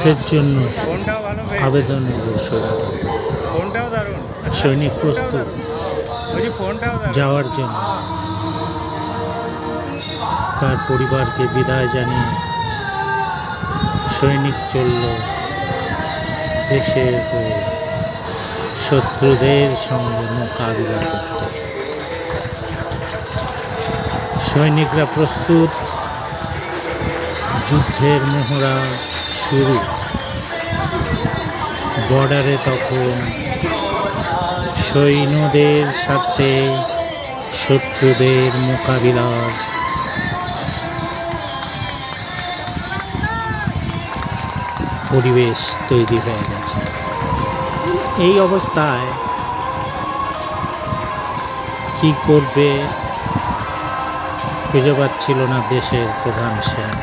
যুদ্ধের জন্য আবেদন এলো সৈনিক প্রস্তুত যাওয়ার জন্য। তার পরিবারকে বিদায় জানিয়ে সৈনিক চলল দেশের হয়ে শত্রুদের সঙ্গে মোকাবিলা করতে। সৈনিকরা প্রস্তুত, যুদ্ধের মহড়া শুরু। বর্ডারে তখন সৈন্যদের সাথে শত্রুদের মোকাবিলার পরিবেশ তৈরি হয়ে গেছে। এই অবস্থায় কি করবে খুঁজে পাচ্ছিল না দেশের প্রধান সেনা।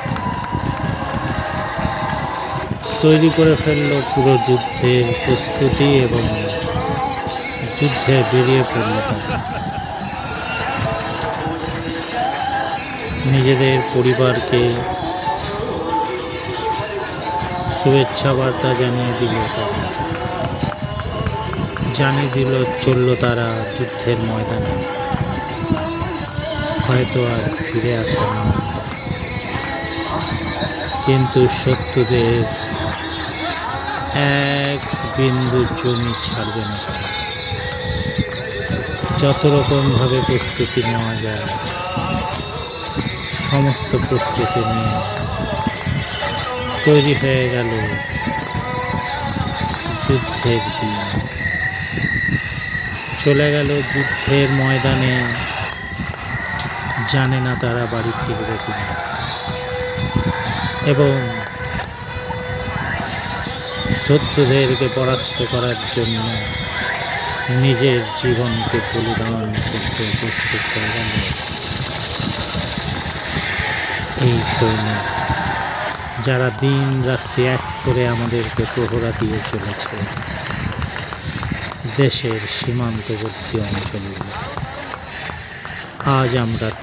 তৈরি করে ফেলল পুরো যুদ্ধের প্রস্তুতি এবং যুদ্ধে বেরিয়ে পড়ল তারা। নিজেদের পরিবারকে শুভেচ্ছা বার্তা জানিয়ে দিল তারা, জানিয়ে দিল চলল তারা যুদ্ধের ময়দানে, হয়তো আর ফিরে আসা না। কিন্তু শত্রুদের এক বিন্দু জমি ছাড়বে না তারা। যত রকমভাবে প্রস্তুতি নেওয়া যায় সমস্ত প্রস্তুতি নিয়ে তৈরি হয়ে গেল যুদ্ধের দিন। চলে গেল যুদ্ধের ময়দানে, জানে না তারা বাড়ি ফিরবে কিনা, এবং শত্রুদেরকে পরাস্ত করার জন্য নিজের জীবনকে বলিদান করতে প্রস্তুত হয়ে গেল এই সৈনিক, যারা দিন রাত্রি এক করে আমাদেরকে প্রহরা দিয়ে চলেছে দেশের সীমান্তবর্তী অঞ্চলগুলো। আজ আমরা